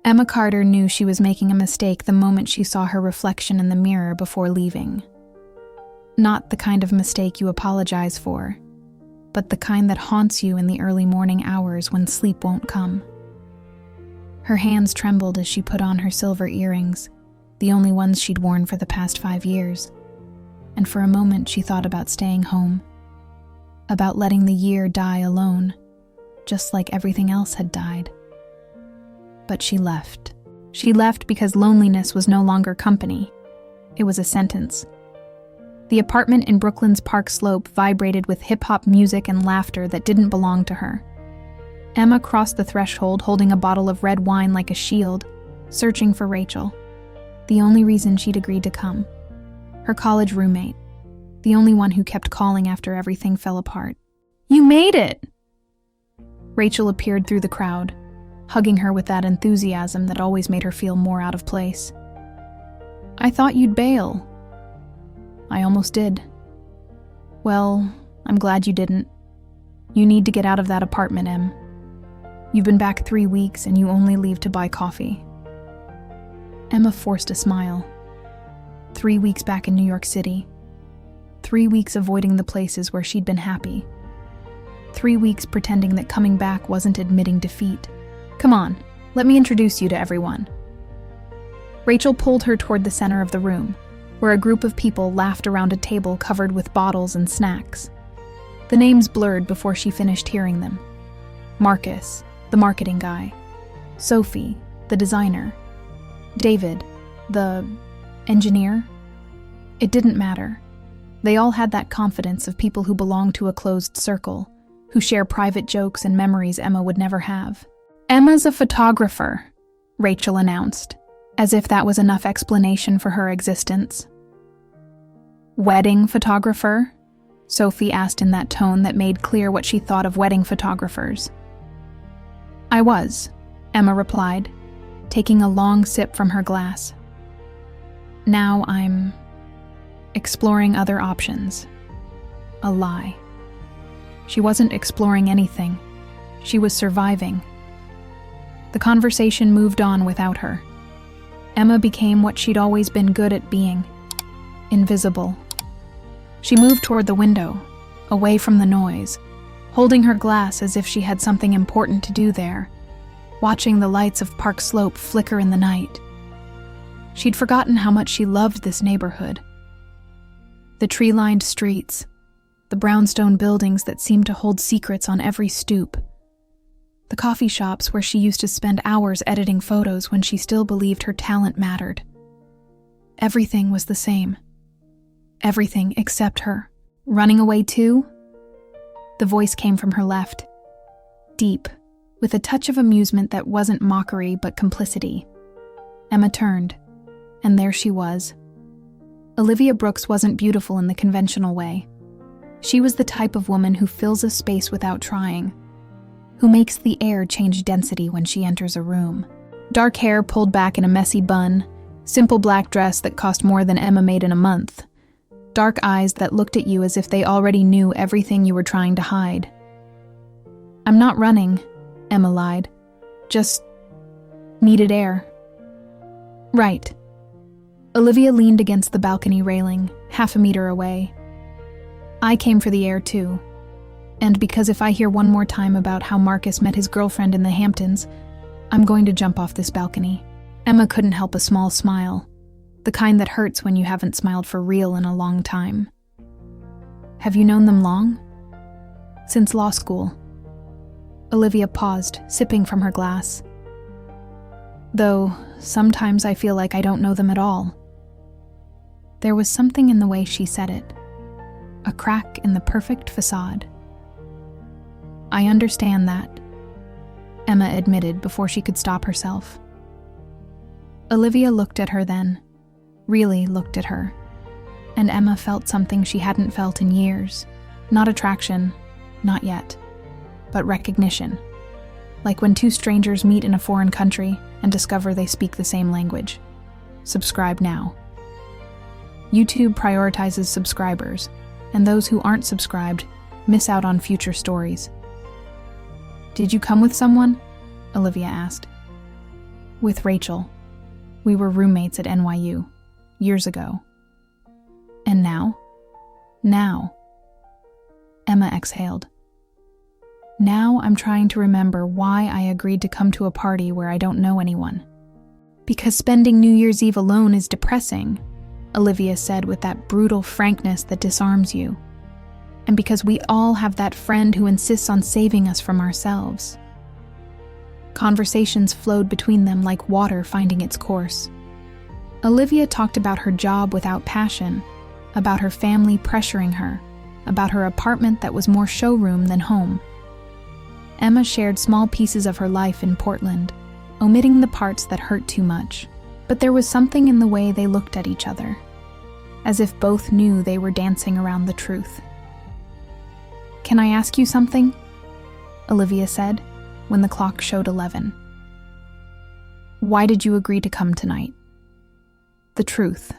Emma Carter knew she was making a mistake the moment she saw her reflection in the mirror before leaving. Not the kind of mistake you apologize for, but the kind that haunts you in the early morning hours when sleep won't come. Her hands trembled as she put on her silver earrings, the only ones she'd worn for the past 5 years, and for a moment she thought about staying home, about letting the year die alone, just like everything else had died. But she left. She left because loneliness was no longer company. It was a sentence. The apartment in Brooklyn's Park Slope vibrated with hip-hop music and laughter that didn't belong to her. Emma crossed the threshold holding a bottle of red wine like a shield, searching for Rachel, the only reason she'd agreed to come. Her college roommate, the only one who kept calling after everything fell apart. "You made it!" Rachel appeared through the crowd, hugging her with that enthusiasm that always made her feel more out of place. "I thought you'd bail." "I almost did." "Well, I'm glad you didn't. You need to get out of that apartment, Em. You've been back 3 weeks and you only leave to buy coffee." Emma forced a smile. 3 weeks back in New York City. 3 weeks avoiding the places where she'd been happy. 3 weeks pretending that coming back wasn't admitting defeat. "Come on, let me introduce you to everyone." Rachel pulled her toward the center of the room, where a group of people laughed around a table covered with bottles and snacks. The names blurred before she finished hearing them. Marcus, the marketing guy. Sophie, the designer. David, the engineer. It didn't matter. They all had that confidence of people who belong to a closed circle, who share private jokes and memories Emma would never have. "Emma's a photographer," Rachel announced, as if that was enough explanation for her existence. "Wedding photographer?" Sophie asked in that tone that made clear what she thought of wedding photographers. "I was," Emma replied, taking a long sip from her glass. "Now I'm exploring other options." A lie. She wasn't exploring anything. She was surviving. The conversation moved on without her. Emma became what she'd always been good at being: invisible. She moved toward the window, away from the noise, holding her glass as if she had something important to do there, watching the lights of Park Slope flicker in the night. She'd forgotten how much she loved this neighborhood. The tree-lined streets, the brownstone buildings that seemed to hold secrets on every stoop, the coffee shops where she used to spend hours editing photos when she still believed her talent mattered. Everything was the same. Everything except her. "Running away too?" The voice came from her left, deep, with a touch of amusement that wasn't mockery but complicity. Emma turned, and there she was. Olivia Brooks wasn't beautiful in the conventional way. She was the type of woman who fills a space without trying, who makes the air change density when she enters a room. Dark hair pulled back in a messy bun, simple black dress that cost more than Emma made in a month, dark eyes that looked at you as if they already knew everything you were trying to hide. "I'm not running," Emma lied. "Just needed air." "Right." Olivia leaned against the balcony railing, half a meter away. "I came for the air too. And because if I hear one more time about how Marcus met his girlfriend in the Hamptons, I'm going to jump off this balcony." Emma couldn't help a small smile, the kind that hurts when you haven't smiled for real in a long time. "Have you known them long?" "Since law school." Olivia paused, sipping from her glass. "Though, sometimes I feel like I don't know them at all." There was something in the way she said it, a crack in the perfect facade. "I understand that," Emma admitted before she could stop herself. Olivia looked at her then, really looked at her, and Emma felt something she hadn't felt in years. Not attraction, not yet, but recognition. Like when two strangers meet in a foreign country and discover they speak the same language. Subscribe now. YouTube prioritizes subscribers, and those who aren't subscribed miss out on future stories. "Did you come with someone?" Olivia asked. With Rachel. We were roommates at NYU, years ago. And now? Now. Emma exhaled. Now I'm trying to remember why I agreed to come to a party where I don't know anyone. Because spending New Year's Eve alone is depressing, Olivia said with that brutal frankness that disarms you. And because we all have that friend who insists on saving us from ourselves. Conversations flowed between them like water finding its course. Olivia talked about her job without passion, about her family pressuring her, about her apartment that was more showroom than home. Emma shared small pieces of her life in Portland, omitting the parts that hurt too much. But there was something in the way they looked at each other, as if both knew they were dancing around the truth. "Can I ask you something?" Olivia said, when the clock showed 11. "Why did you agree to come tonight?" "The truth."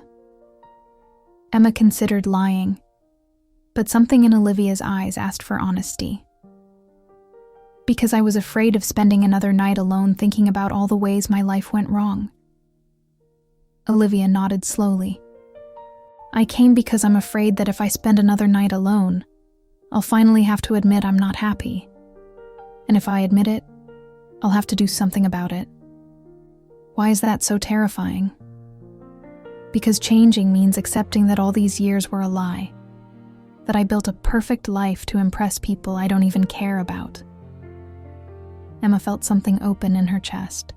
Emma considered lying, but something in Olivia's eyes asked for honesty. "Because I was afraid of spending another night alone thinking about all the ways my life went wrong." Olivia nodded slowly. "I came because I'm afraid that if I spend another night alone, I'll finally have to admit I'm not happy. And if I admit it, I'll have to do something about it." "Why is that so terrifying?" "Because changing means accepting that all these years were a lie. That I built a perfect life to impress people I don't even care about." Emma felt something open in her chest.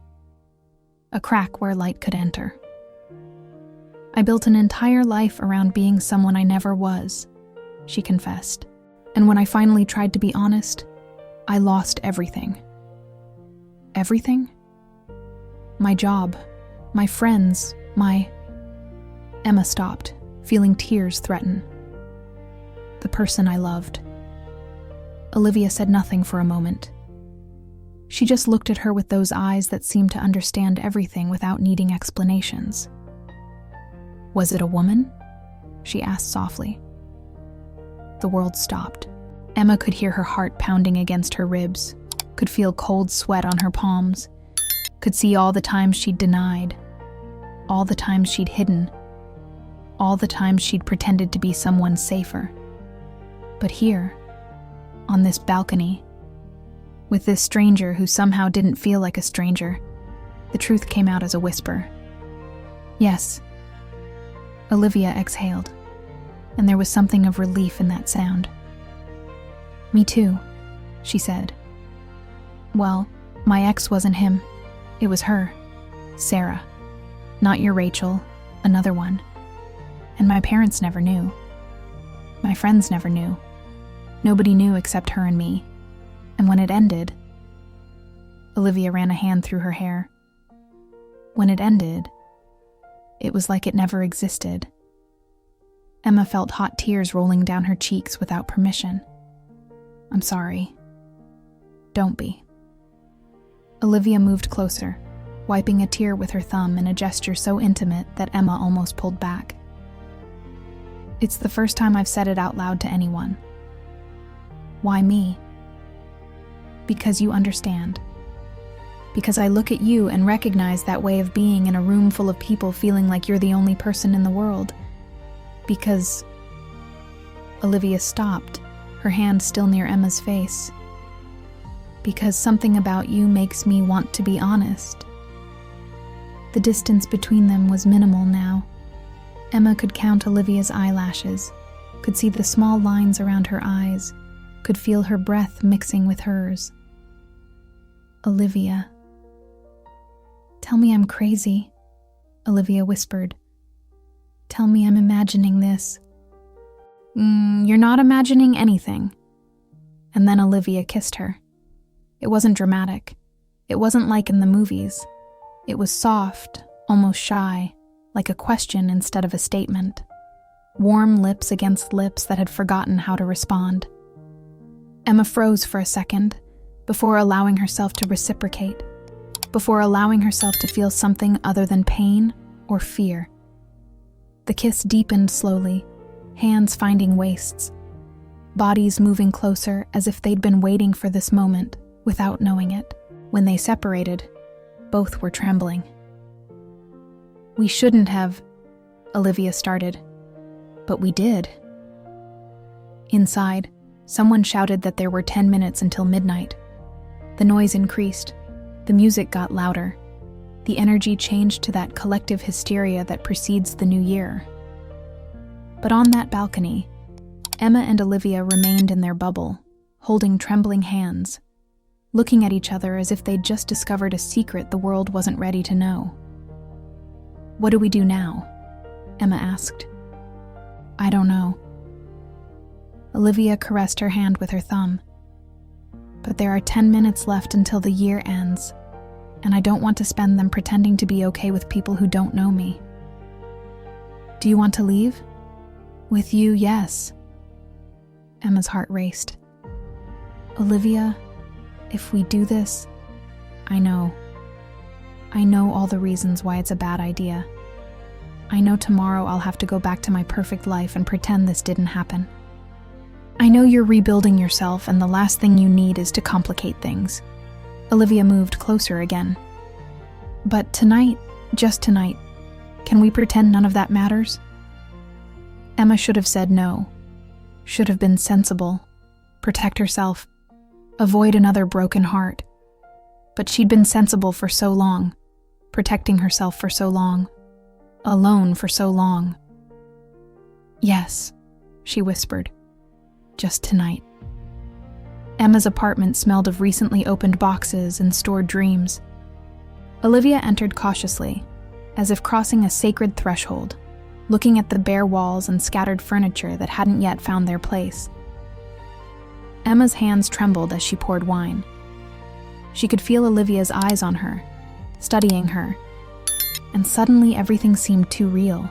A crack where light could enter. "I built an entire life around being someone I never was," she confessed. "And when I finally tried to be honest, I lost everything." "Everything?" "My job, my friends, my..." Emma stopped, feeling tears threaten. "The person I loved." Olivia said nothing for a moment. She just looked at her with those eyes that seemed to understand everything without needing explanations. "Was it a woman?" she asked softly. The world stopped. Emma could hear her heart pounding against her ribs, could feel cold sweat on her palms, could see all the times she'd denied, all the times she'd hidden, all the times she'd pretended to be someone safer. But here, on this balcony, with this stranger who somehow didn't feel like a stranger, the truth came out as a whisper. "Yes." Olivia exhaled, and there was something of relief in that sound. "Me too," she said. "Well, my ex wasn't him. It was her, Sarah. Not your Rachel, another one. And my parents never knew. My friends never knew. Nobody knew except her and me. And when it ended..." Olivia ran a hand through her hair. "When it ended, it was like it never existed." Emma felt hot tears rolling down her cheeks without permission. "I'm sorry." "Don't be." Olivia moved closer, wiping a tear with her thumb in a gesture so intimate that Emma almost pulled back. "It's the first time I've said it out loud to anyone." "Why me?" "Because you understand. Because I look at you and recognize that way of being in a room full of people feeling like you're the only person in the world. Because..." Olivia stopped, her hand still near Emma's face. "Because something about you makes me want to be honest." The distance between them was minimal now. Emma could count Olivia's eyelashes, could see the small lines around her eyes, could feel her breath mixing with hers. "Olivia." "Tell me I'm crazy," Olivia whispered. "Tell me I'm imagining this." You're not imagining anything." And then Olivia kissed her. It wasn't dramatic. It wasn't like in the movies. It was soft, almost shy, like a question instead of a statement. Warm lips against lips that had forgotten how to respond. Emma froze for a second, before allowing herself to reciprocate, before allowing herself to feel something other than pain or fear. The kiss deepened slowly, hands finding waists, bodies moving closer as if they'd been waiting for this moment without knowing it. When they separated, Both were trembling. "We shouldn't have," Olivia started, "but we did." Inside, someone shouted that there were 10 minutes until midnight. The noise increased. The music got louder. The energy changed to that collective hysteria that precedes the new year. But on that balcony, Emma and Olivia remained in their bubble, holding trembling hands, looking at each other as if they'd just discovered a secret the world wasn't ready to know. "What do we do now?" Emma asked. "I don't know." Olivia caressed her hand with her thumb. "But there are 10 minutes left until the year ends, and I don't want to spend them pretending to be okay with people who don't know me." "Do you want to leave?" "With you, yes." Emma's heart raced. "Olivia, if we do this, I know all the reasons why it's a bad idea. I know tomorrow I'll have to go back to my perfect life and pretend this didn't happen. I know you're rebuilding yourself, and the last thing you need is to complicate things." Olivia moved closer again. "But tonight, just tonight, can we pretend none of that matters?" Emma should have said no, should have been sensible, protect herself, avoid another broken heart. But she'd been sensible for so long, protecting herself for so long, alone for so long. "Yes," she whispered, "just tonight." Emma's apartment smelled of recently opened boxes and stored dreams. Olivia entered cautiously, as if crossing a sacred threshold, looking at the bare walls and scattered furniture that hadn't yet found their place. Emma's hands trembled as she poured wine. She could feel Olivia's eyes on her, studying her, and suddenly everything seemed too real.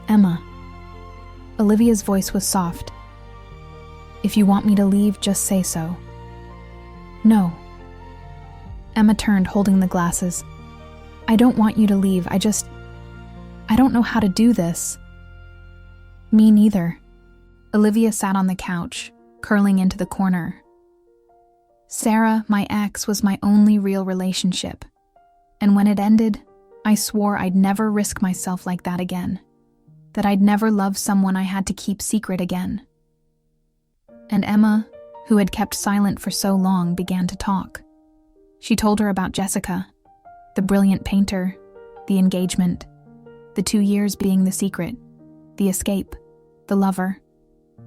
"Emma." Olivia's voice was soft. "If you want me to leave, just say so." "No." Emma turned, holding the glasses. "I don't want you to leave, I don't know how to do this." "Me neither." Olivia sat on the couch, curling into the corner. "Sarah, my ex, was my only real relationship. And when it ended, I swore I'd never risk myself like that again. That I'd never love someone I had to keep secret again." And Emma, who had kept silent for so long, began to talk. She told her about Jessica, the brilliant painter, the engagement, the 2 years being the secret, the escape, the lover,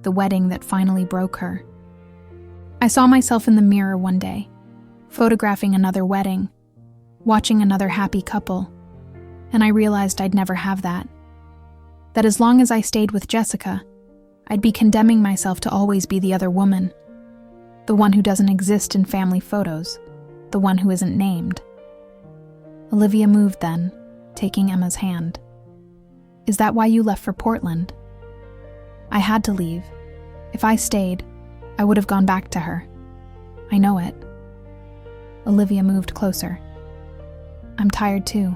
the wedding that finally broke her. "I saw myself in the mirror one day, photographing another wedding, watching another happy couple, and I realized I'd never have that. That as long as I stayed with Jessica, I'd be condemning myself to always be the other woman, the one who doesn't exist in family photos, the one who isn't named." Olivia moved then, taking Emma's hand. "Is that why you left for Portland?" "I had to leave. If I stayed, I would have gone back to her. I know it." Olivia moved closer. "I'm tired too,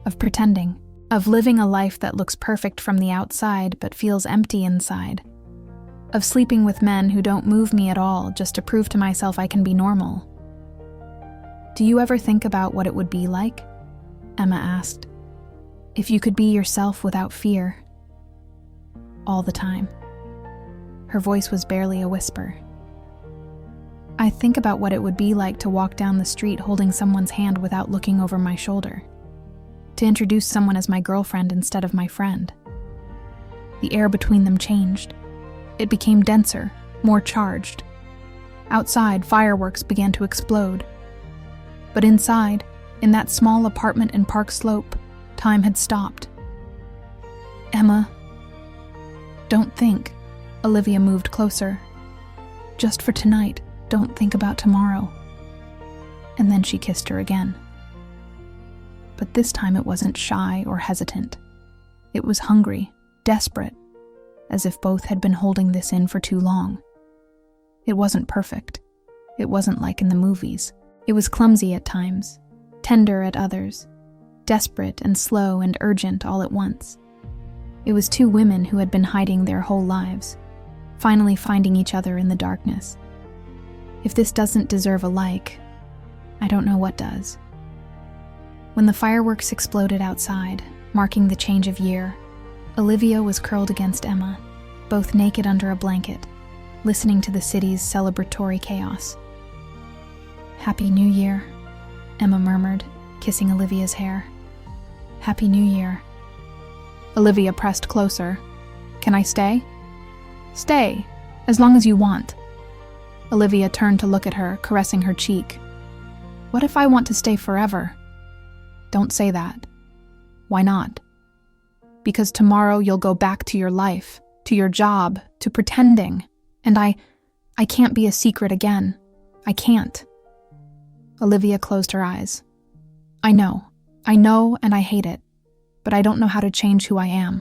of pretending, of living a life that looks perfect from the outside but feels empty inside, of sleeping with men who don't move me at all just to prove to myself I can be normal." "Do you ever think about what it would be like?" Emma asked. "If you could be yourself without fear?" "All the time." Her voice was barely a whisper. "I think about what it would be like to walk down the street holding someone's hand without looking over my shoulder, to introduce someone as my girlfriend instead of my friend." The air between them changed. It became denser, more charged. Outside, fireworks began to explode. But inside, in that small apartment in Park Slope, time had stopped. "Emma, don't think." Olivia moved closer. "Just for tonight, don't think about tomorrow." And then she kissed her again. But this time it wasn't shy or hesitant. It was hungry, desperate, as if both had been holding this in for too long. It wasn't perfect. It wasn't like in the movies. It was clumsy at times, tender at others, desperate and slow and urgent all at once. It was two women who had been hiding their whole lives, finally finding each other in the darkness. If this doesn't deserve a like, I don't know what does. When the fireworks exploded outside, marking the change of year, Olivia was curled against Emma, both naked under a blanket, listening to the city's celebratory chaos. "Happy New Year," Emma murmured, kissing Olivia's hair. "Happy New Year." Olivia pressed closer. "Can I stay?" "Stay, as long as you want." Olivia turned to look at her, caressing her cheek. "What if I want to stay forever?" "Don't say that." "Why not?" "Because tomorrow you'll go back to your life, to your job, to pretending, and I can't be a secret again. I can't." Olivia closed her eyes. I know, and I hate it, but I don't know how to change who I am."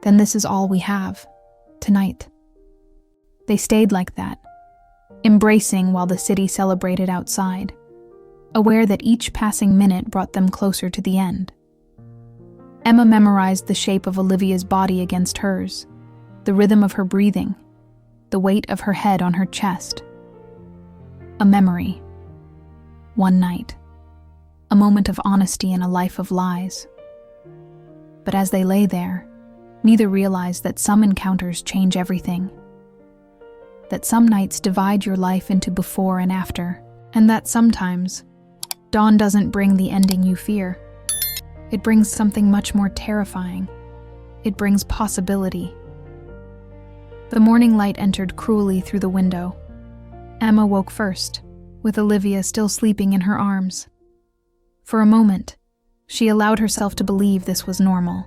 "Then this is all we have, tonight." They stayed like that, embracing while the city celebrated outside, aware that each passing minute brought them closer to the end. Emma memorized the shape of Olivia's body against hers, the rhythm of her breathing, the weight of her head on her chest. A memory. One night. A moment of honesty in a life of lies. But as they lay there, neither realized that some encounters change everything. That some nights divide your life into before and after, and that sometimes, dawn doesn't bring the ending you fear. It brings something much more terrifying. It brings possibility. The morning light entered cruelly through the window. Emma woke first, with Olivia still sleeping in her arms. For a moment, she allowed herself to believe this was normal.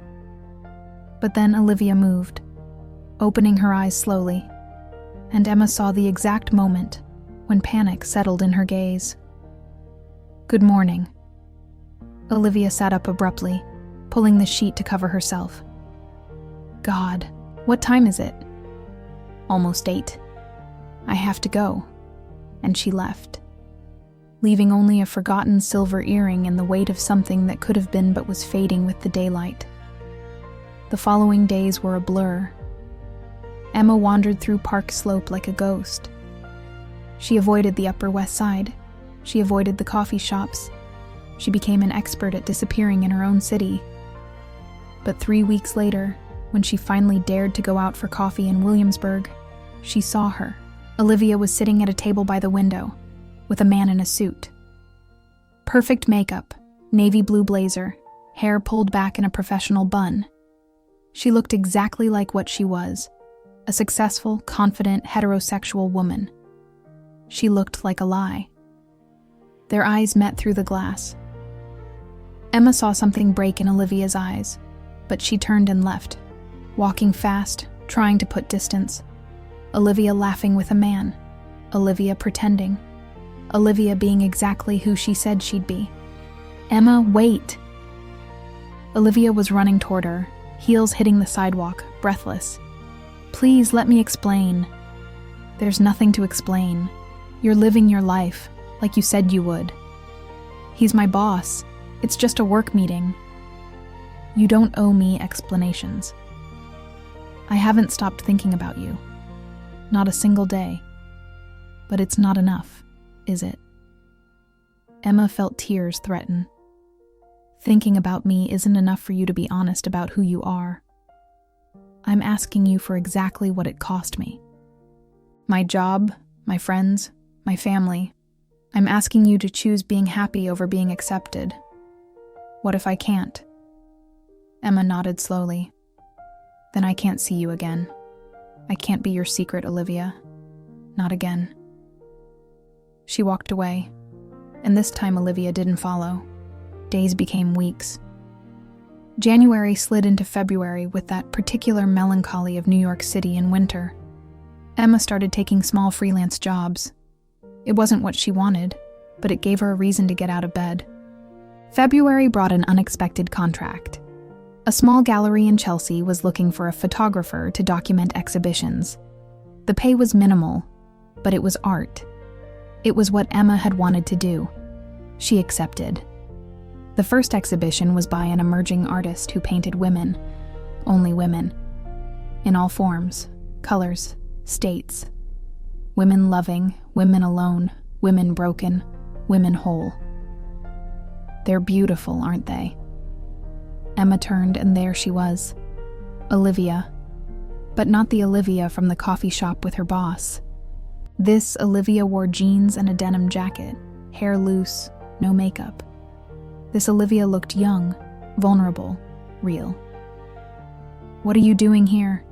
But then Olivia moved, opening her eyes slowly, and Emma saw the exact moment when panic settled in her gaze. "Good morning." Olivia sat up abruptly, pulling the sheet to cover herself. "God, what time is it?" "Almost 8. I have to go." And she left, leaving only a forgotten silver earring and the weight of something that could have been but was fading with the daylight. The following days were a blur. Emma wandered through Park Slope like a ghost. She avoided the Upper West Side. She avoided the coffee shops. She became an expert at disappearing in her own city. But 3 weeks later, when she finally dared to go out for coffee in Williamsburg, she saw her. Olivia was sitting at a table by the window, with a man in a suit. Perfect makeup, navy blue blazer, hair pulled back in a professional bun. She looked exactly like what she was, a successful, confident, heterosexual woman. She looked like a lie. Their eyes met through the glass. Emma saw something break in Olivia's eyes, but she turned and left, walking fast, trying to put distance. Olivia laughing with a man. Olivia pretending. Olivia being exactly who she said she'd be. "Emma, wait!" Olivia was running toward her, heels hitting the sidewalk, breathless. "Please let me explain." "There's nothing to explain. You're living your life, like you said you would." "He's my boss. It's just a work meeting." "You don't owe me explanations." "I haven't stopped thinking about you. Not a single day. But it's not enough, is it?" Emma felt tears threaten. "Thinking about me isn't enough for you to be honest about who you are. I'm asking you for exactly what it cost me. My job, my friends, my family. I'm asking you to choose being happy over being accepted. What if I can't?" Emma nodded slowly. "Then I can't see you again. I can't be your secret, Olivia. Not again." She walked away, and this time Olivia didn't follow. Days became weeks. January slid into February with that particular melancholy of New York City in winter. Emma started taking small freelance jobs. It wasn't what she wanted, but it gave her a reason to get out of bed. February brought an unexpected contract. A small gallery in Chelsea was looking for a photographer to document exhibitions. The pay was minimal, but it was art. It was what Emma had wanted to do. She accepted. The first exhibition was by an emerging artist who painted women, only women, in all forms, colors, states. Women loving, women alone, women broken, women whole. They're beautiful, aren't they?" Emma turned, and there she was. Olivia. But not the Olivia from the coffee shop with her boss. This Olivia wore jeans and a denim jacket, hair loose, no makeup. This Olivia looked young, vulnerable, real. "What are you doing here?"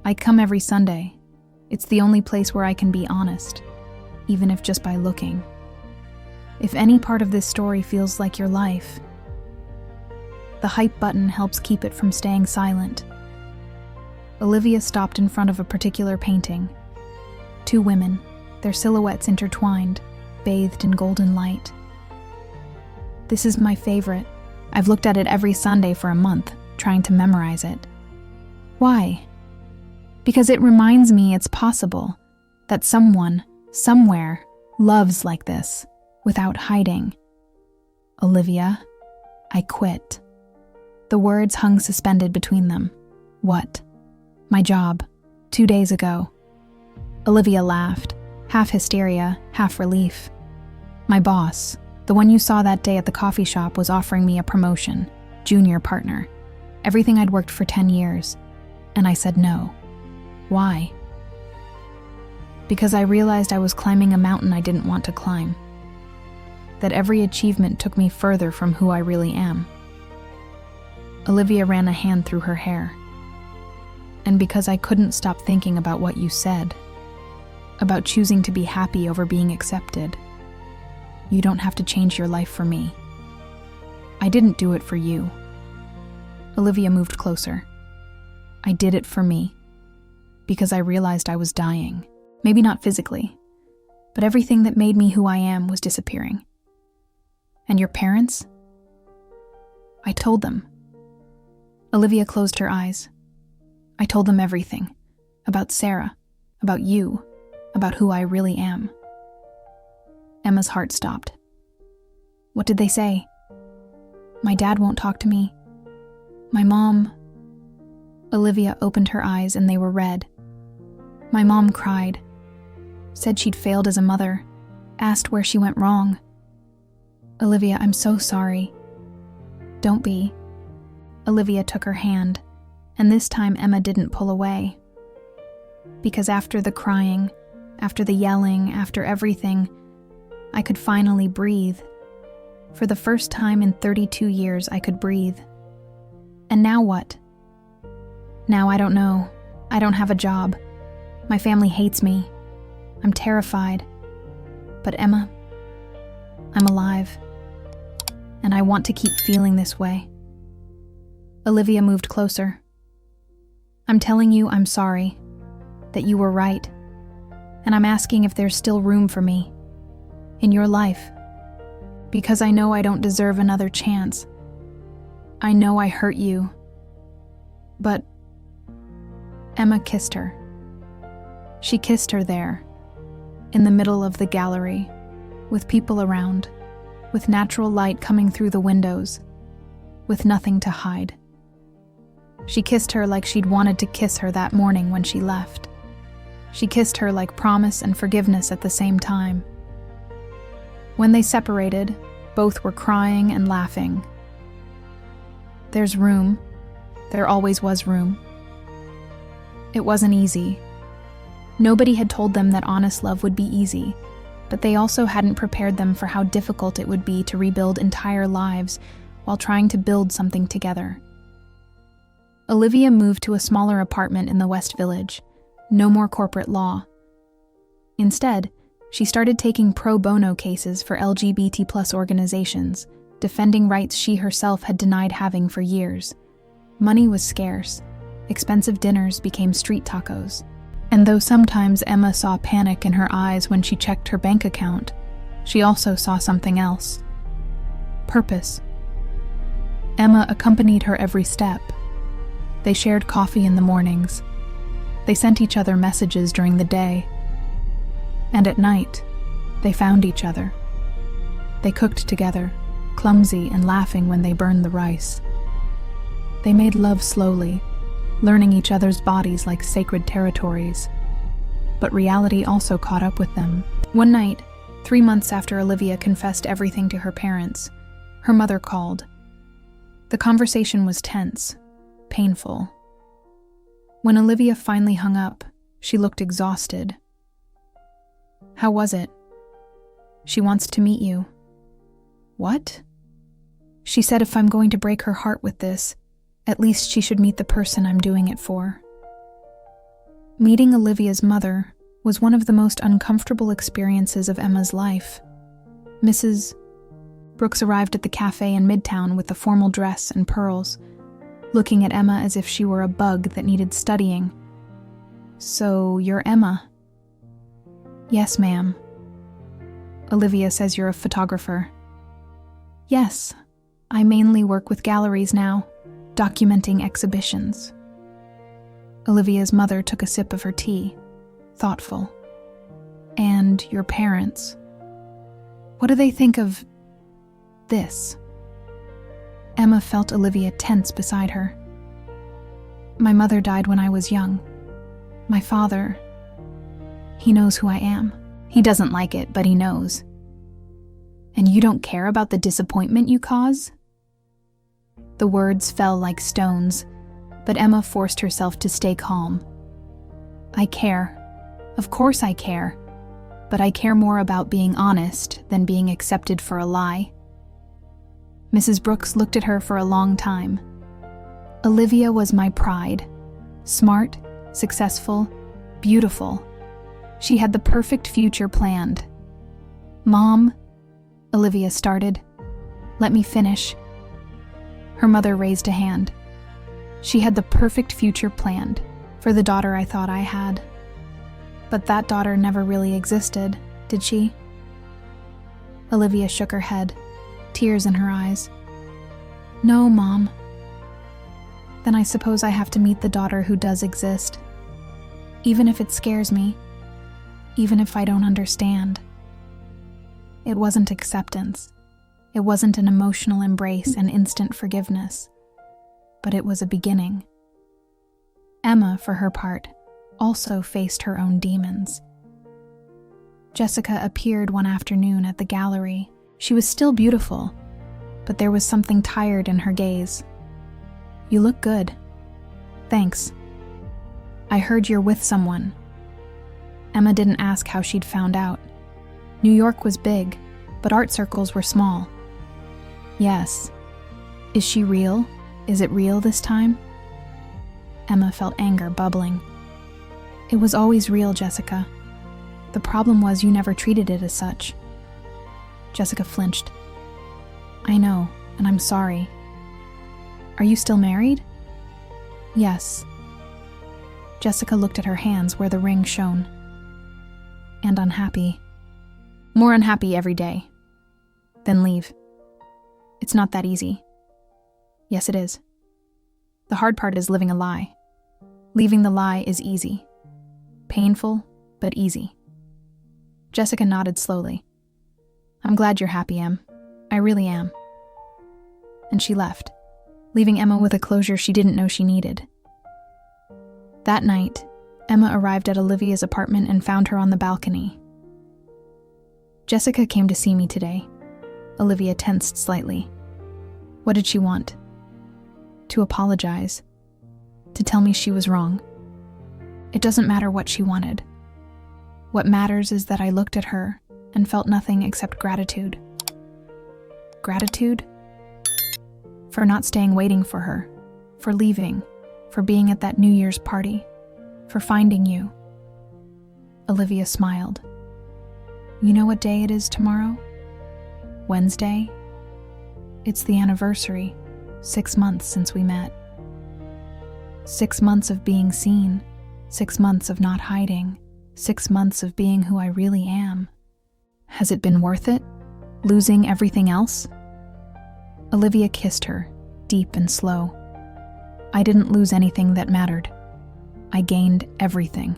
"I come every Sunday. It's the only place where I can be honest, even if just by looking. If any part of this story feels like your life, the hype button helps keep it from staying silent." Olivia stopped in front of a particular painting. Two women, their silhouettes intertwined, bathed in golden light. "This is my favorite. I've looked at it every Sunday for a month, trying to memorize it." "Why?" "Because it reminds me it's possible, that someone, somewhere, loves like this, without hiding." "Olivia, I quit." The words hung suspended between them. "What?" "My job, 2 days ago." Olivia laughed, half hysteria, half relief. "My boss, the one you saw that day at the coffee shop, was offering me a promotion, junior partner, everything I'd worked for 10 years, and I said no." "Why?" "Because I realized I was climbing a mountain I didn't want to climb. That every achievement took me further from who I really am." Olivia ran a hand through her hair. "And because I couldn't stop thinking about what you said, about choosing to be happy over being accepted. You don't have to change your life for me. I didn't do it for you." Olivia moved closer. "I did it for me, because I realized I was dying. Maybe not physically, but everything that made me who I am was disappearing." "And your parents?" "I told them." Olivia closed her eyes. "I told them everything. About Sarah, about you, about who I really am." Emma's heart stopped. "What did they say?" "My dad won't talk to me. My mom..." Olivia opened her eyes and they were red. "My mom cried. Said she'd failed as a mother. Asked where she went wrong." "Olivia, I'm so sorry." "Don't be." Olivia took her hand, and this time Emma didn't pull away. "Because after the crying, after the yelling, after everything, I could finally breathe. For the first time in 32 years, I could breathe. And now what? Now I don't know. I don't have a job. My family hates me. I'm terrified. But Emma, I'm alive. And I want to keep feeling this way." Olivia moved closer. "I'm telling you I'm sorry, that you were right. And I'm asking if there's still room for me in your life. Because I know I don't deserve another chance. I know I hurt you. But..." Emma kissed her. She kissed her there, in the middle of the gallery, with people around, with natural light coming through the windows, with nothing to hide. She kissed her like she'd wanted to kiss her that morning when she left. She kissed her like promise and forgiveness at the same time. When they separated, both were crying and laughing. There's room. There always was room. It wasn't easy. Nobody had told them that honest love would be easy, but they also hadn't prepared them for how difficult it would be to rebuild entire lives while trying to build something together. Olivia moved to a smaller apartment in the West Village. No more corporate law. Instead, she started taking pro bono cases for LGBT+ organizations, defending rights she herself had denied having for years. Money was scarce. Expensive dinners became street tacos. And though sometimes Emma saw panic in her eyes when she checked her bank account, she also saw something else. Purpose. Emma accompanied her every step. They shared coffee in the mornings. They sent each other messages during the day. And at night, they found each other. They cooked together, clumsy and laughing when they burned the rice. They made love slowly, learning each other's bodies like sacred territories. But reality also caught up with them. One night, 3 months after Olivia confessed everything to her parents, Her mother called. The conversation was tense, painful. When Olivia finally hung up, she looked exhausted. How was it? She wants to meet you. What? She said if I'm going to break her heart with this, at least she should meet the person I'm doing it for. Meeting Olivia's mother was one of the most uncomfortable experiences of Emma's life. Mrs. Brooks arrived at the cafe in Midtown with a formal dress and pearls, looking at Emma as if she were a bug that needed studying. So, you're Emma? Yes, ma'am. Olivia says you're a photographer. Yes, I mainly work with galleries now, documenting exhibitions. Olivia's mother took a sip of her tea, thoughtful. And your parents? What do they think of this? Emma felt Olivia tense beside her. My mother died when I was young. My father, he knows who I am. He doesn't like it, but he knows. And you don't care about the disappointment you cause? The words fell like stones, but Emma forced herself to stay calm. I care. Of course I care. But I care more about being honest than being accepted for a lie. Mrs. Brooks looked at her for a long time. Olivia was my pride. Smart, successful, beautiful. She had the perfect future planned. Mom, Olivia started. Let me finish. Her mother raised a hand. She had the perfect future planned for the daughter I thought I had. But that daughter never really existed, did she? Olivia shook her head, tears in her eyes. No, Mom. Then I suppose I have to meet the daughter who does exist. Even if it scares me. Even if I don't understand. It wasn't acceptance. It wasn't an emotional embrace and instant forgiveness. But it was a beginning. Emma, for her part, also faced her own demons. Jessica appeared one afternoon at the gallery. She was still beautiful, but there was something tired in her gaze. You look good. Thanks. I heard you're with someone. Emma didn't ask how she'd found out. New York was big, but art circles were small. Yes. Is she real? Is it real this time? Emma felt anger bubbling. It was always real, Jessica. The problem was you never treated it as such. Jessica flinched. I know, and I'm sorry. Are you still married? Yes. Jessica looked at her hands where the ring shone. And unhappy. More unhappy every day. Then leave. It's not that easy. Yes, it is. The hard part is living a lie. Leaving the lie is easy. Painful, but easy. Jessica nodded slowly. I'm glad you're happy, Em. I really am. And she left, leaving Emma with a closure she didn't know she needed. That night, Emma arrived at Olivia's apartment and found her on the balcony. Jessica came to see me today. Olivia tensed slightly. What did she want? To apologize. To tell me she was wrong. It doesn't matter what she wanted. What matters is that I looked at her and felt nothing except gratitude. Gratitude? For not staying waiting for her, for leaving, for being at that New Year's party, for finding you. Olivia smiled. You know what day it is tomorrow? Wednesday? It's the anniversary, 6 months since we met. 6 months of being seen, 6 months of not hiding, 6 months of being who I really am. Has it been worth it? Losing everything else? Olivia kissed her, deep and slow. I didn't lose anything that mattered. I gained everything.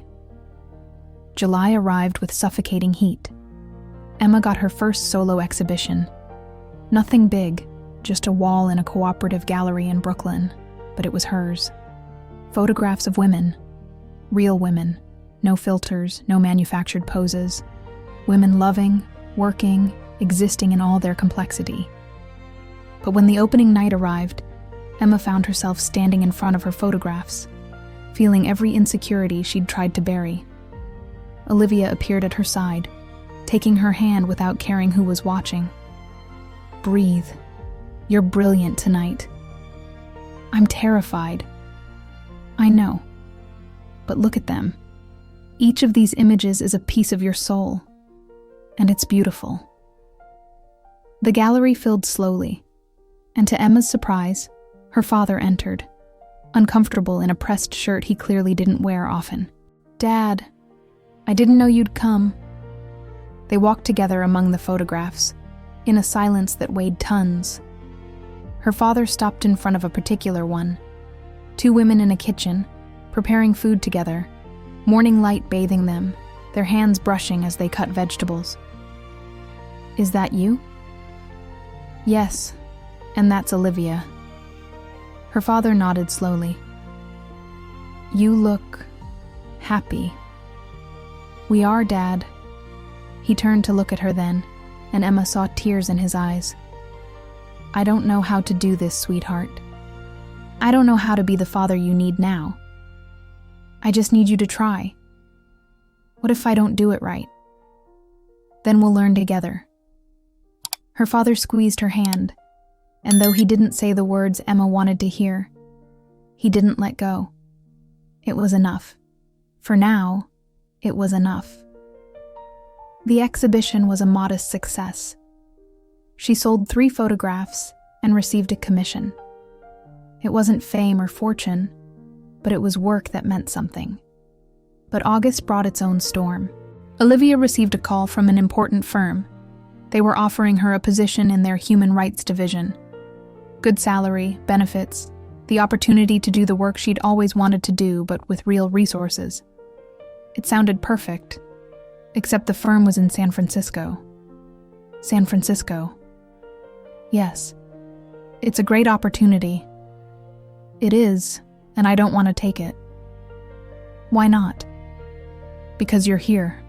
July arrived with suffocating heat. Emma got her first solo exhibition. Nothing big, just a wall in a cooperative gallery in Brooklyn, but it was hers. Photographs of women. Real women. No filters, no manufactured poses. Women loving, working, existing in all their complexity. But when the opening night arrived, Emma found herself standing in front of her photographs, feeling every insecurity she'd tried to bury. Olivia appeared at her side, taking her hand without caring who was watching. "Breathe. You're brilliant tonight." "I'm terrified." "I know. But look at them. Each of these images is a piece of your soul. And it's beautiful." The gallery filled slowly, and to Emma's surprise, her father entered, uncomfortable in a pressed shirt he clearly didn't wear often. "Dad, I didn't know you'd come." They walked together among the photographs, in a silence that weighed tons. Her father stopped in front of a particular one. Two women in a kitchen, preparing food together, morning light bathing them, their hands brushing as they cut vegetables. "Is that you?" "Yes, and that's Olivia." Her father nodded slowly. "You look happy." "We are, Dad." He turned to look at her then, and Emma saw tears in his eyes. "I don't know how to do this, sweetheart. I don't know how to be the father you need now. I just need you to try. What if I don't do it right? Then we'll learn together." Her father squeezed her hand, and though he didn't say the words Emma wanted to hear, he didn't let go. It was enough. For now, it was enough. The exhibition was a modest success. She sold 3 photographs and received a commission. It wasn't fame or fortune, but it was work that meant something. But August brought its own storm. Olivia received a call from an important firm. They were offering her a position in their human rights division. Good salary, benefits, the opportunity to do the work she'd always wanted to do, but with real resources. It sounded perfect, except the firm was in San Francisco. San Francisco. Yes, it's a great opportunity. It is, and I don't want to take it. Why not? Because you're here.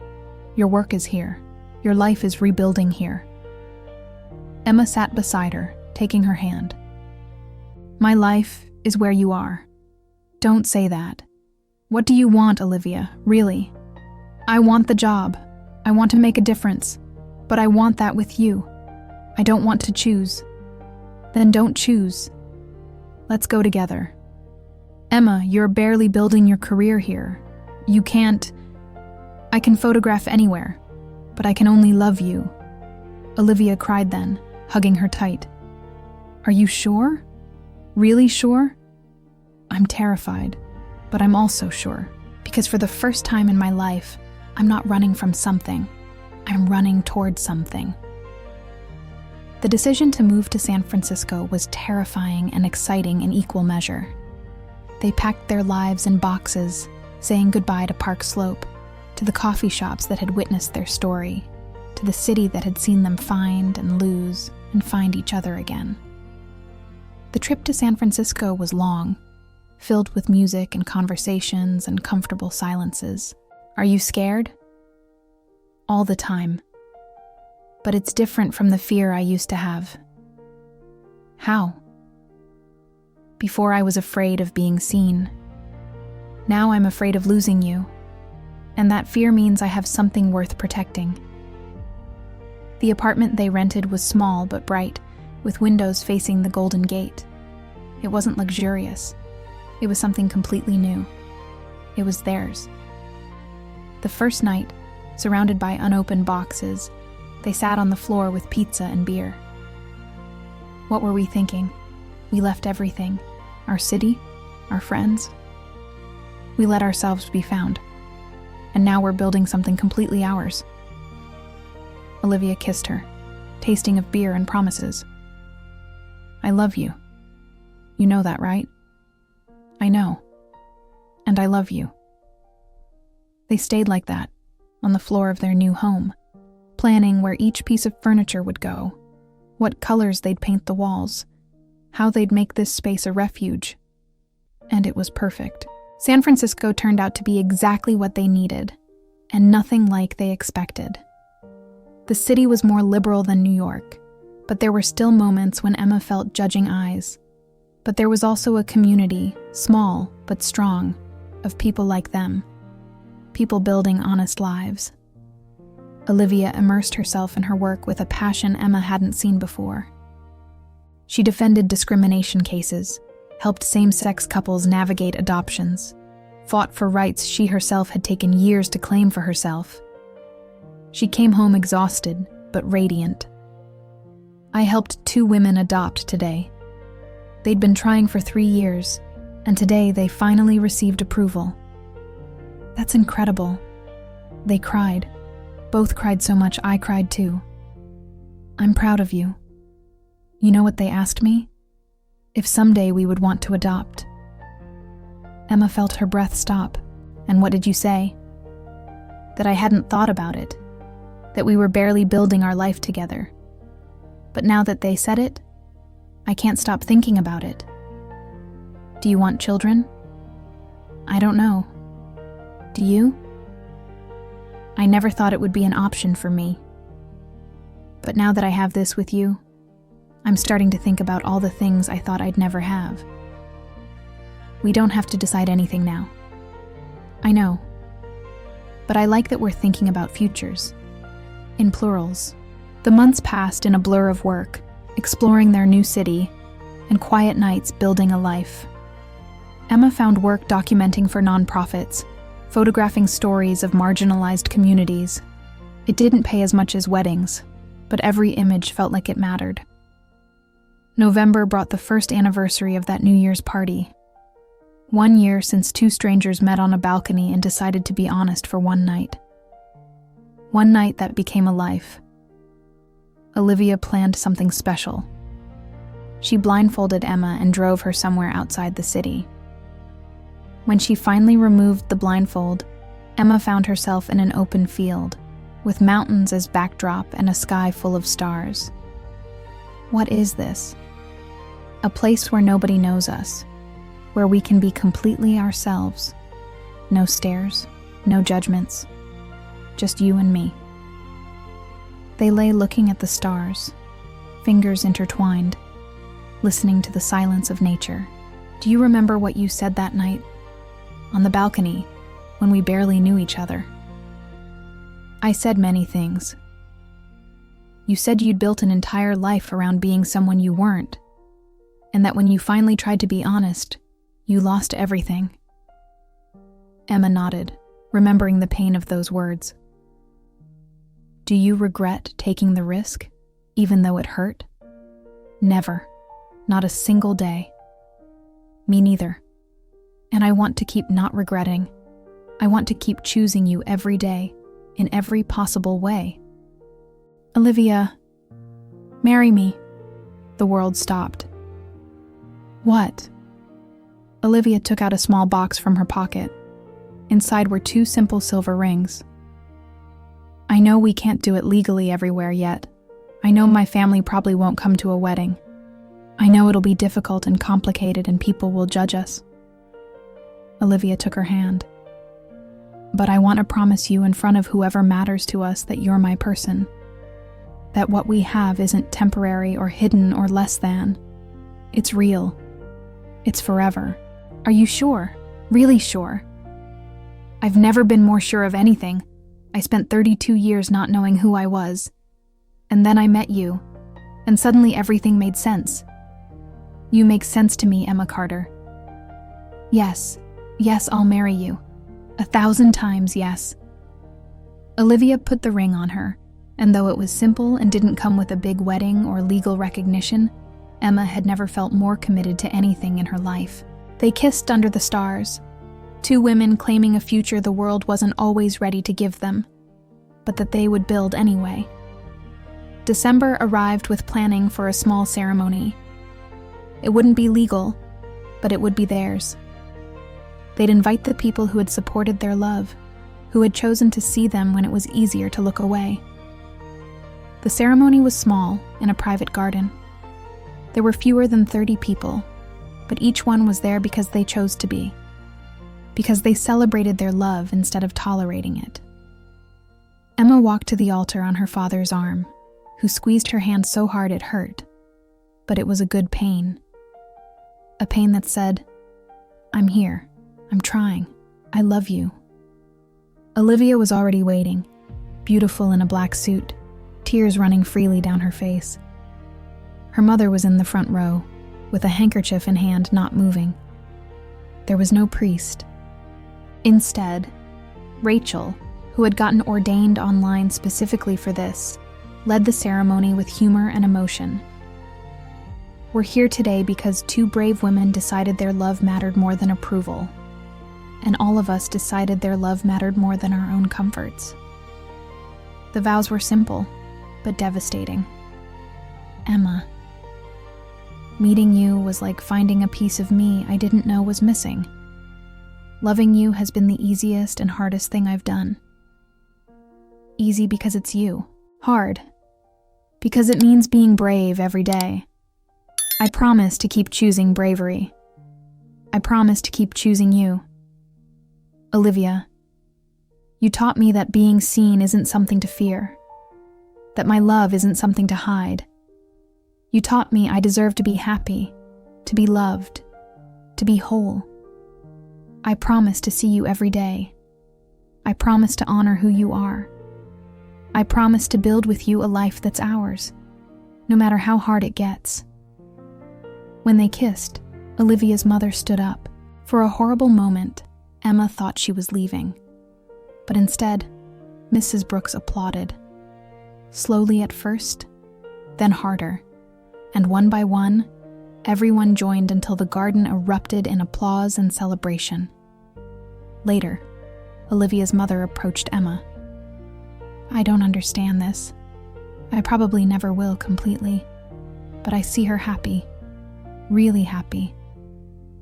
Your work is here. Your life is rebuilding here. Emma sat beside her, taking her hand. "My life is where you are." "Don't say that." "What do you want, Olivia, really?" "I want the job. I want to make a difference. But I want that with you. I don't want to choose." "Then don't choose. Let's go together." "Emma, you're barely building your career here. You can't." "I can photograph anywhere, but I can only love you." Olivia cried then, hugging her tight. "Are you sure? Really sure?" "I'm terrified, but I'm also sure, because for the first time in my life, I'm not running from something. I'm running towards something." The decision to move to San Francisco was terrifying and exciting in equal measure. They packed their lives in boxes, saying goodbye to Park Slope, to the coffee shops that had witnessed their story, to the city that had seen them find and lose and find each other again. The trip to San Francisco was long, filled with music and conversations and comfortable silences. "Are you scared?" "All the time. But it's different from the fear I used to have." "How?" "Before I was afraid of being seen. Now I'm afraid of losing you. And that fear means I have something worth protecting." The apartment they rented was small but bright, with windows facing the Golden Gate. It wasn't luxurious. It was something completely new. It was theirs. The first night, surrounded by unopened boxes, they sat on the floor with pizza and beer. What were we thinking? We left everything. Our city, our friends. We let ourselves be found. And now we're building something completely ours. Olivia kissed her, tasting of beer and promises. "I love you. You know that, right?" "I know. And I love you." They stayed like that, on the floor of their new home, planning where each piece of furniture would go, what colors they'd paint the walls, how they'd make this space a refuge. And it was perfect. San Francisco turned out to be exactly what they needed, and nothing like they expected. The city was more liberal than New York, But there were still moments when Emma felt judging eyes. But there was also a community, small but strong, of people like them. People building honest lives. Olivia immersed herself in her work with a passion Emma hadn't seen before. She defended discrimination cases, helped same-sex couples navigate adoptions, fought for rights she herself had taken years to claim for herself. She came home exhausted, but radiant. I helped 2 women adopt today. They'd been trying for 3 years, and today they finally received approval. That's incredible. They cried. Both cried so much I cried too. I'm proud of you. You know what they asked me? If someday we would want to adopt. Emma felt her breath stop. And what did you say? That I hadn't thought about it. That we were barely building our life together. But now that they said it, I can't stop thinking about it. Do you want children? I don't know. Do you? I never thought it would be an option for me. But now that I have this with you, I'm starting to think about all the things I thought I'd never have. We don't have to decide anything now. I know. But I like that we're thinking about futures. In plurals. The months passed in a blur of work, exploring their new city, and quiet nights building a life. Emma found work documenting for nonprofits, photographing stories of marginalized communities. It didn't pay as much as weddings, but every image felt like it mattered. November brought the first anniversary of that New Year's party. 1 year since 2 strangers met on a balcony and decided to be honest for one night. One night that became a life. Olivia planned something special. She blindfolded Emma and drove her somewhere outside the city. When she finally removed the blindfold, Emma found herself in an open field, with mountains as backdrop and a sky full of stars. What is this? A place where nobody knows us, where we can be completely ourselves. No stares, no judgments, just you and me. They lay looking at the stars, fingers intertwined, listening to the silence of nature. Do you remember what you said that night? On the balcony, when we barely knew each other. I said many things. You said you'd built an entire life around being someone you weren't, and that when you finally tried to be honest, you lost everything. Emma nodded, remembering the pain of those words. Do you regret taking the risk, even though it hurt? Never. Not a single day. Me neither. And I want to keep not regretting. I want to keep choosing you every day, in every possible way. Olivia, marry me. The world stopped. What? Olivia took out a small box from her pocket. Inside were 2 simple silver rings. I know we can't do it legally everywhere yet. I know my family probably won't come to a wedding. I know it'll be difficult and complicated and people will judge us. Olivia took her hand. But I want to promise you in front of whoever matters to us that you're my person. That what we have isn't temporary or hidden or less than. It's real. It's forever. Are you sure? Really sure? I've never been more sure of anything. I spent 32 years not knowing who I was. And then I met you. And suddenly everything made sense. You make sense to me, Emma Carter. Yes, I'll marry you. 1,000 times yes. Olivia put the ring on her, and though it was simple and didn't come with a big wedding or legal recognition, Emma had never felt more committed to anything in her life. They kissed under the stars, 2 women claiming a future the world wasn't always ready to give them, but that they would build anyway. December arrived with planning for a small ceremony. It wouldn't be legal, but it would be theirs. They'd invite the people who had supported their love, who had chosen to see them when it was easier to look away. The ceremony was small, in a private garden. There were fewer than 30 people, but each one was there because they chose to be, because they celebrated their love instead of tolerating it. Emma walked to the altar on her father's arm, who squeezed her hand so hard it hurt, but it was a good pain. A pain that said, "I'm here. I'm trying. I love you." Olivia was already waiting, beautiful in a black suit, tears running freely down her face. Her mother was in the front row, with a handkerchief in hand, not moving. There was no priest. Instead, Rachel, who had gotten ordained online specifically for this, led the ceremony with humor and emotion. "We're here today because two brave women decided their love mattered more than approval, and all of us decided their love mattered more than our own comforts. The vows were simple, but devastating. Emma, meeting you was like finding a piece of me I didn't know was missing. Loving you has been the easiest and hardest thing I've done. Easy because it's you. Hard because it means being brave every day. I promise to keep choosing bravery. I promise to keep choosing you. Olivia, you taught me that being seen isn't something to fear, that my love isn't something to hide. You taught me I deserve to be happy, to be loved, to be whole. I promise to see you every day. I promise to honor who you are. I promise to build with you a life that's ours, no matter how hard it gets." When they kissed, Olivia's mother stood up. For a horrible moment, Emma thought she was leaving. But instead, Mrs. Brooks applauded. Slowly at first, then harder, and one by one, everyone joined until the garden erupted in applause and celebration. Later, Olivia's mother approached Emma. "I don't understand this. I probably never will completely, but I see her happy, really happy,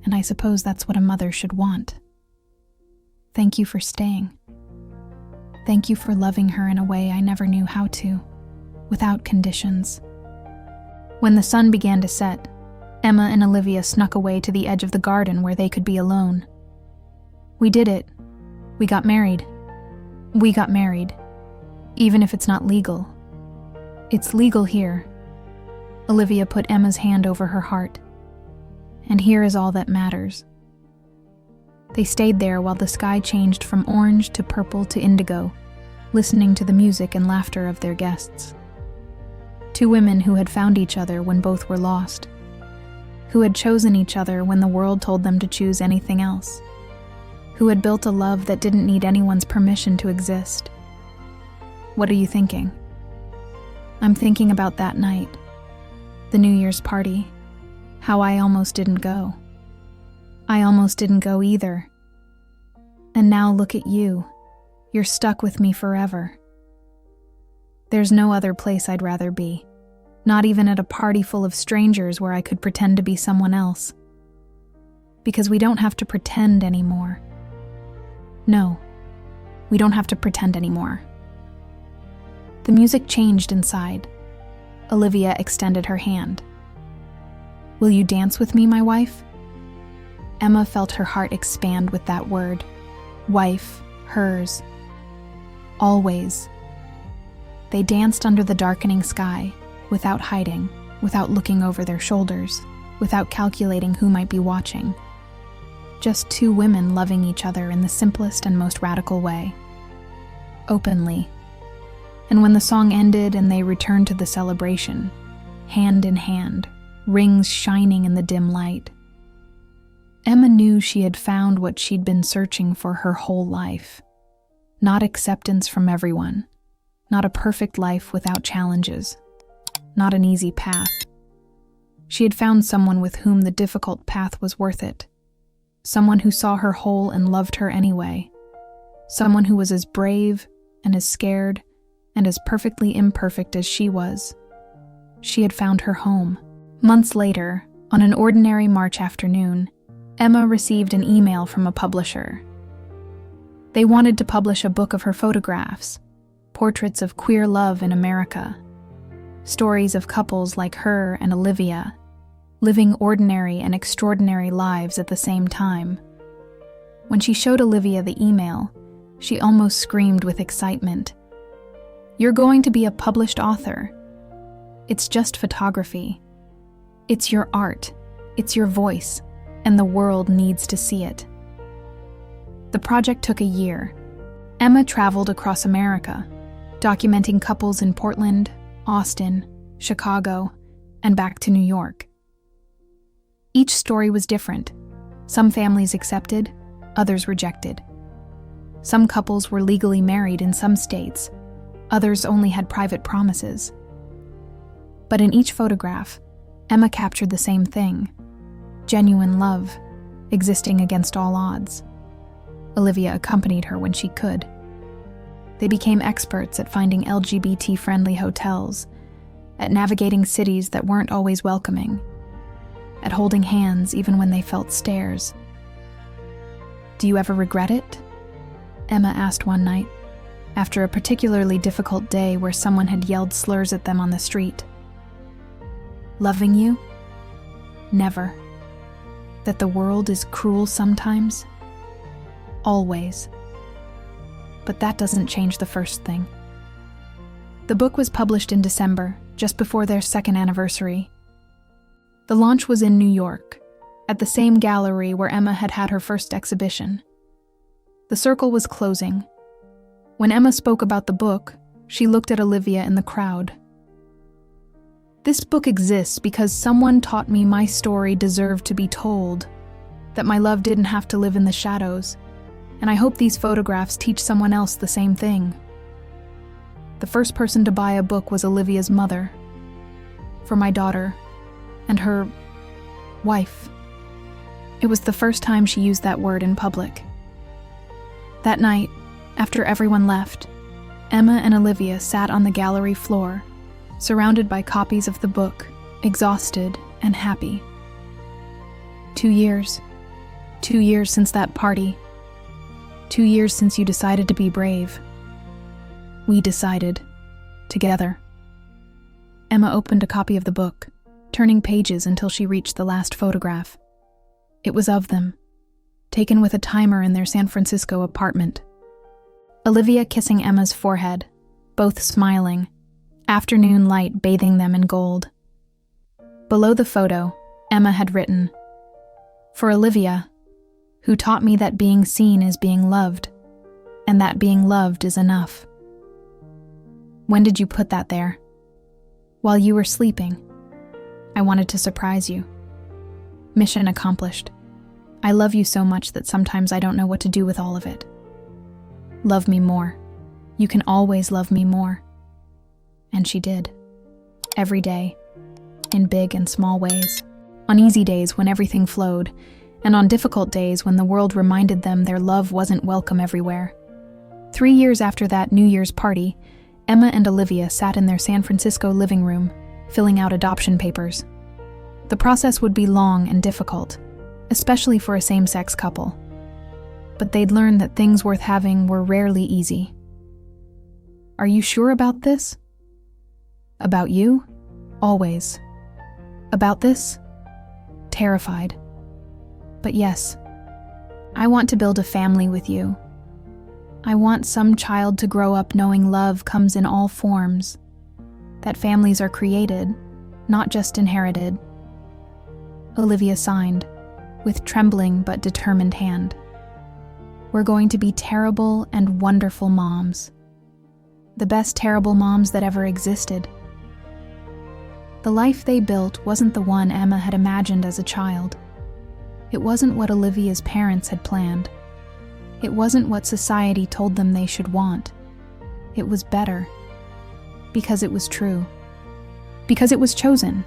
and I suppose that's what a mother should want. Thank you for staying. Thank you for loving her in a way I never knew how to, without conditions." When the sun began to set, Emma and Olivia snuck away to the edge of the garden where they could be alone. "We did it. We got married. We got married. Even if it's not legal. It's legal here." Olivia put Emma's hand over her heart. "And here is all that matters." They stayed there while the sky changed from orange to purple to indigo, listening to the music and laughter of their guests. Two women who had found each other when both were lost, who had chosen each other when the world told them to choose anything else, who had built a love that didn't need anyone's permission to exist. What are you thinking? I'm thinking about that night, the New Year's party, how I almost didn't go. I almost didn't go either. And now look at you. You're stuck with me forever. There's no other place I'd rather be, not even at a party full of strangers where I could pretend to be someone else. Because we don't have to pretend anymore. No, we don't have to pretend anymore. The music changed inside. Olivia extended her hand. "Will you dance with me, my wife?" Emma felt her heart expand with that word. Wife, hers. Always. They danced under the darkening sky, without hiding, without looking over their shoulders, without calculating who might be watching. Just two women loving each other in the simplest and most radical way. Openly. And when the song ended and they returned to the celebration, hand in hand, rings shining in the dim light, Emma knew she had found what she'd been searching for her whole life. Not acceptance from everyone, not a perfect life without challenges, not an easy path. She had found someone with whom the difficult path was worth it. Someone who saw her whole and loved her anyway. Someone who was as brave and as scared and as perfectly imperfect as she was. She had found her home. Months later, on an ordinary March afternoon, Emma received an email from a publisher. They wanted to publish a book of her photographs, portraits of queer love in America, stories of couples like her and Olivia, living ordinary and extraordinary lives at the same time. When she showed Olivia the email, she almost screamed with excitement. "You're going to be a published author. It's just photography. It's your art. It's your voice, and the world needs to see it. The project took a year. Emma traveled across America, documenting couples in Portland, Austin, Chicago, and back to New York. Each story was different. Some families accepted, others rejected. Some couples were legally married in some states, others only had private promises. But in each photograph, Emma captured the same thing: genuine love, existing against all odds. Olivia accompanied her when she could. They became experts at finding LGBT-friendly hotels, at navigating cities that weren't always welcoming, at holding hands even when they felt stares. "Do you ever regret it?" Emma asked one night, after a particularly difficult day where someone had yelled slurs at them on the street. "Loving you? Never. That the world is cruel sometimes? Always. But that doesn't change the first thing." The book was published in December, just before their second anniversary. The launch was in New York, at the same gallery where Emma had had her first exhibition. The circle was closing. When Emma spoke about the book, she looked at Olivia in the crowd. "This book exists because someone taught me my story deserved to be told, that my love didn't have to live in the shadows, and I hope these photographs teach someone else the same thing." The first person to buy a book was Olivia's mother. "For my daughter, and her wife." It was the first time she used that word in public. That night, after everyone left, Emma and Olivia sat on the gallery floor, surrounded by copies of the book, exhausted and happy. 2 years. 2 years since that party. 2 years since you decided to be brave. We decided. Together. Emma opened a copy of the book, turning pages until she reached the last photograph. It was of them, taken with a timer in their San Francisco apartment. Olivia kissing Emma's forehead, both smiling, afternoon light bathing them in gold. Below the photo, Emma had written, "For Olivia, who taught me that being seen is being loved, and that being loved is enough." "When did you put that there?" "While you were sleeping. I wanted to surprise you." Mission accomplished. I love you so much that sometimes I don't know what to do with all of it. Love me more. You can always love me more. And she did. Every day. In big and small ways. On easy days when everything flowed, and on difficult days when the world reminded them their love wasn't welcome everywhere. 3 years after that New Year's party, Emma and Olivia sat in their San Francisco living room, filling out adoption papers. The process would be long and difficult, especially for a same-sex couple. But they'd learned that things worth having were rarely easy. "Are you sure about this?" "About you? Always. About this? Terrified. But yes, I want to build a family with you. I want some child to grow up knowing love comes in all forms, that families are created, not just inherited." Olivia signed, with trembling but determined hand. "We're going to be terrible and wonderful moms. The best terrible moms that ever existed." The life they built wasn't the one Emma had imagined as a child. It wasn't what Olivia's parents had planned. It wasn't what society told them they should want. It was better. Because it was true. Because it was chosen.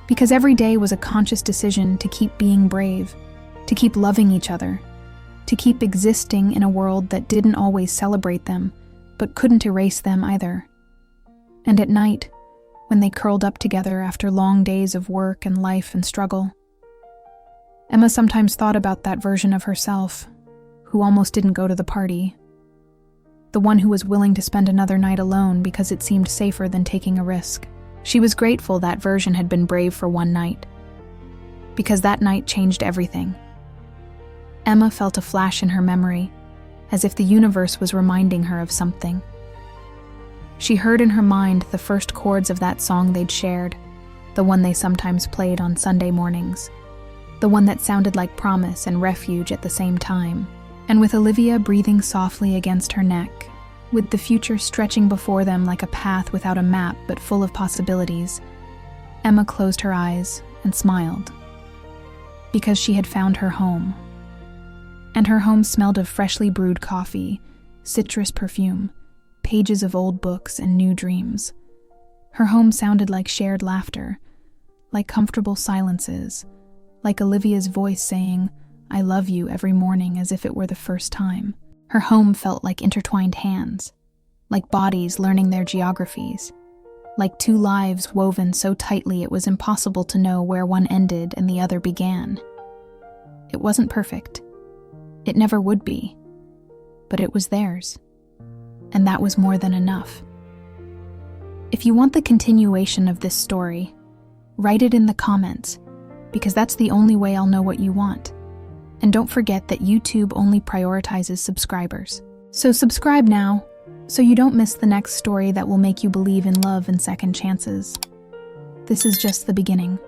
Because every day was a conscious decision to keep being brave, to keep loving each other, to keep existing in a world that didn't always celebrate them, but couldn't erase them either. And at night, when they curled up together after long days of work and life and struggle, Emma sometimes thought about that version of herself, who almost didn't go to the party. The one who was willing to spend another night alone because it seemed safer than taking a risk. She was grateful that version had been brave for one night, because that night changed everything. Emma felt a flash in her memory, as if the universe was reminding her of something. She heard in her mind the first chords of that song they'd shared, the one they sometimes played on Sunday mornings, the one that sounded like promise and refuge at the same time. And with Olivia breathing softly against her neck, with the future stretching before them like a path without a map but full of possibilities, Emma closed her eyes and smiled, because she had found her home. And her home smelled of freshly brewed coffee, citrus perfume, pages of old books, and new dreams. Her home sounded like shared laughter, like comfortable silences, like Olivia's voice saying, "I love you," every morning as if it were the first time. Her home felt like intertwined hands, like bodies learning their geographies, like two lives woven so tightly it was impossible to know where one ended and the other began. It wasn't perfect. It never would be. But it was theirs. And that was more than enough. If you want the continuation of this story, write it in the comments, because that's the only way I'll know what you want. And don't forget that YouTube only prioritizes subscribers. So subscribe now, so you don't miss the next story that will make you believe in love and second chances. This is just the beginning.